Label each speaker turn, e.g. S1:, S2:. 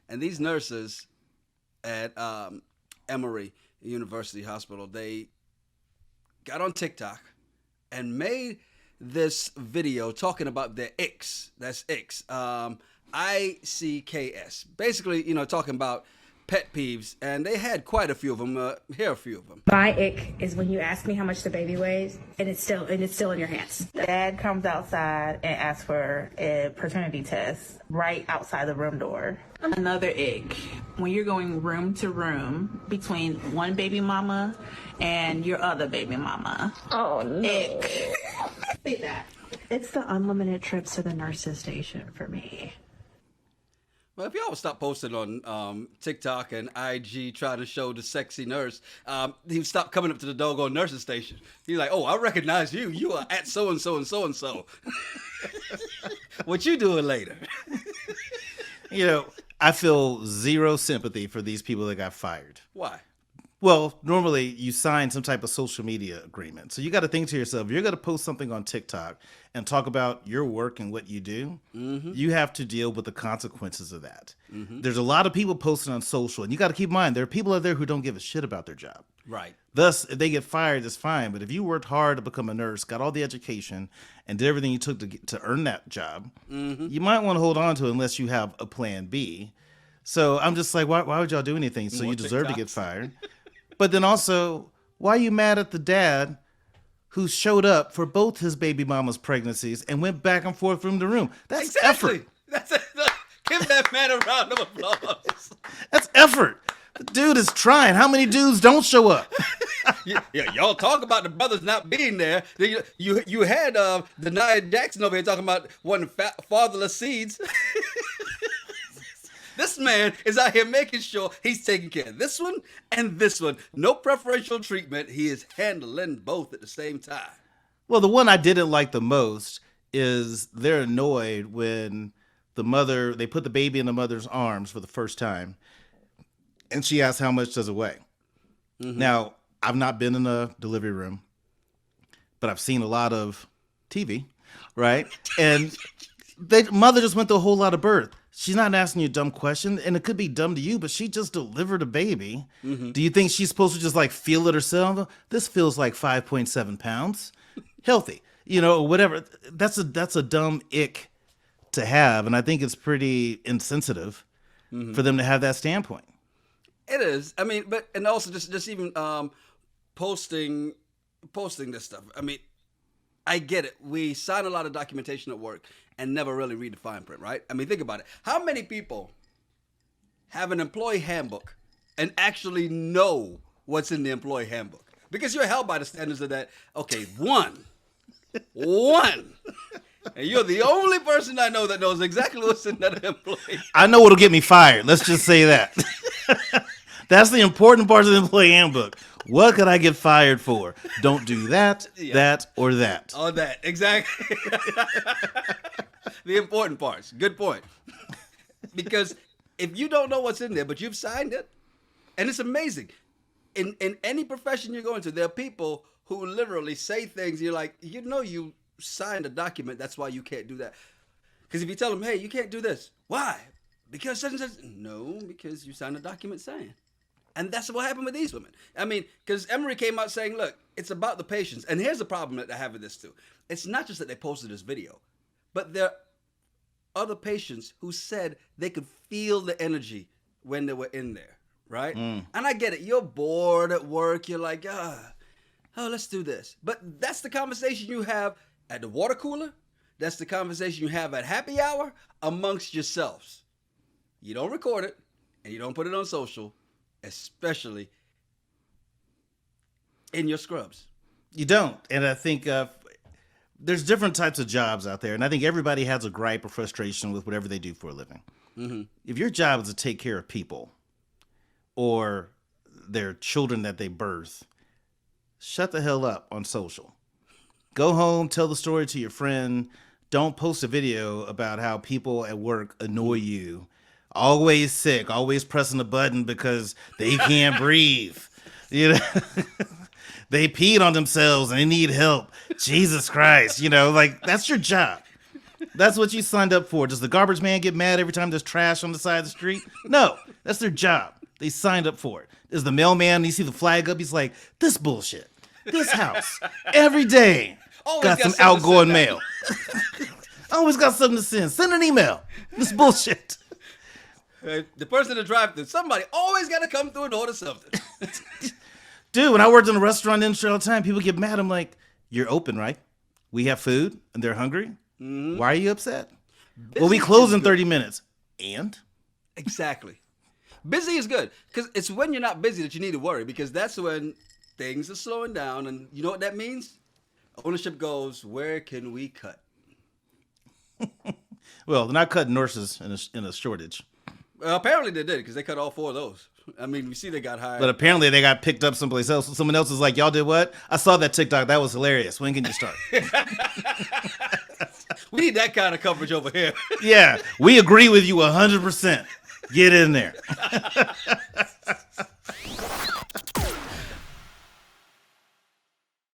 S1: And these nurses at Emory University Hospital, they got on TikTok and made this video talking about their icks. That's icks. ICKS. Basically, talking about pet peeves, and they had quite a few of them. Here are a few of them.
S2: My ick is when you ask me how much the baby weighs, and it's still in your hands.
S3: Dad comes outside and asks for a paternity test right outside the room door. Another ick, when you're going room to room between one baby mama and your other baby mama.
S2: Oh no!
S3: Ick. Say that.
S4: It's the unlimited trips to the nurse's station for me.
S1: Well, if y'all would stop posting on TikTok and IG trying to show the sexy nurse, he would stop coming up to the doggone nurse's station. He's like, oh, I recognize you. You are at so-and-so and so-and-so. What you doing later?
S5: I feel zero sympathy for these people that got fired.
S1: Why?
S5: Well, normally you sign some type of social media agreement. So you got to think to yourself, you're going to post something on TikTok and talk about your work and what you do. Mm-hmm. You have to deal with the consequences of that. Mm-hmm. There's a lot of people posting on social, and you got to keep in mind, there are people out there who don't give a shit about their job.
S1: Right.
S5: Thus, if they get fired, it's fine. But if you worked hard to become a nurse, got all the education, and did everything you took to earn that job, mm-hmm. you might want to hold on to it unless you have a plan B. So I'm just like, why would y'all do anything? So you deserve to get fired. But then also, why are you mad at the dad who showed up for both his baby mama's pregnancies and went back and forth from the room? That's effort.
S1: Give that man a round of applause.
S5: That's effort. The dude is trying. How many dudes don't show up?
S1: Yeah, y'all talk about the brothers not being there. You had the Nia Jackson over here talking about wanting fatherless seeds. This man is out here making sure he's taking care of this one and this one. No preferential treatment. He is handling both at the same time.
S5: Well, the one I didn't like the most is they're annoyed when they put the baby in the mother's arms for the first time, and she asks how much does it weigh. Mm-hmm. Now, I've not been in a delivery room, but I've seen a lot of TV, right? And mother just went through a whole lot of birth. She's not asking you a dumb question, and it could be dumb to you, but she just delivered a baby. Mm-hmm. Do you think she's supposed to just feel it herself? This feels like 5.7 pounds. Healthy, or whatever. That's a dumb ick to have, and I think it's pretty insensitive mm-hmm. for them to have that standpoint.
S1: It is. I mean, and also just even posting this stuff. I mean, I get it. We sign a lot of documentation at work and never really read the fine print, right? I mean, think about it. How many people have an employee handbook and actually know what's in the employee handbook? Because you're held by the standards of that. Okay, one. And you're the only person I know that knows exactly what's in that employee.
S5: I know what'll get me fired. Let's just say that. That's the important part of the employee handbook. What could I get fired for? Don't do that, that, or that.
S1: Oh, that. Exactly. The important parts. Good point. Because if you don't know what's in there, but you've signed it, and it's amazing. In any profession you go into, there are people who literally say things, you're like, you signed a document, that's why you can't do that. Because if you tell them, hey, you can't do this. Why? Because such and such. No, because you signed a document saying. And that's what happened with these women. I mean, because Emory came out saying, look, it's about the patients. And here's the problem that I have with this too. It's not just that they posted this video, but there are other patients who said they could feel the energy when they were in there, right? And I get it. You're bored at work. You're like, oh, let's do this. But that's the conversation you have at the water cooler. That's the conversation you have at happy hour amongst yourselves. You don't record it, and you don't put it on social, especially in your scrubs.
S5: You don't. And I think there's different types of jobs out there. And I think everybody has a gripe or frustration with whatever they do for a living. Mm-hmm. If your job is to take care of people or their children that they birth, shut the hell up on social. Go home, tell the story to your friend. Don't post a video about how people at work annoy you. Always sick, always pressing a button because they can't breathe. They peed on themselves and they need help. Jesus Christ, that's your job. That's what you signed up for. Does the garbage man get mad every time there's trash on the side of the street? No, that's their job. They signed up for it. Is the mailman, you see the flag up, he's like, this bullshit. This house. Every day. Got some outgoing mail. Always got something to send. Send an email. This bullshit.
S1: The person in the drive-thru, somebody always got to come through and order something.
S5: Dude, when I worked in a restaurant industry all the time, people get mad. I'm like, you're open, right? We have food and they're hungry. Mm-hmm. Why are you upset? Well, we close in 30 minutes. And?
S1: Exactly. Busy is good because it's when you're not busy that you need to worry, because that's when things are slowing down. And you know what that means? Ownership goes, where can we cut?
S5: Well, they're not cutting nurses in a shortage.
S1: Apparently they did, because they cut all 4 of those. I mean, we see they got hired.
S5: But apparently they got picked up someplace else. Someone else is like, y'all did what? I saw that TikTok. That was hilarious. When can you start?
S1: We need that kind of coverage over here.
S5: Yeah, we agree with you 100%. Get in there.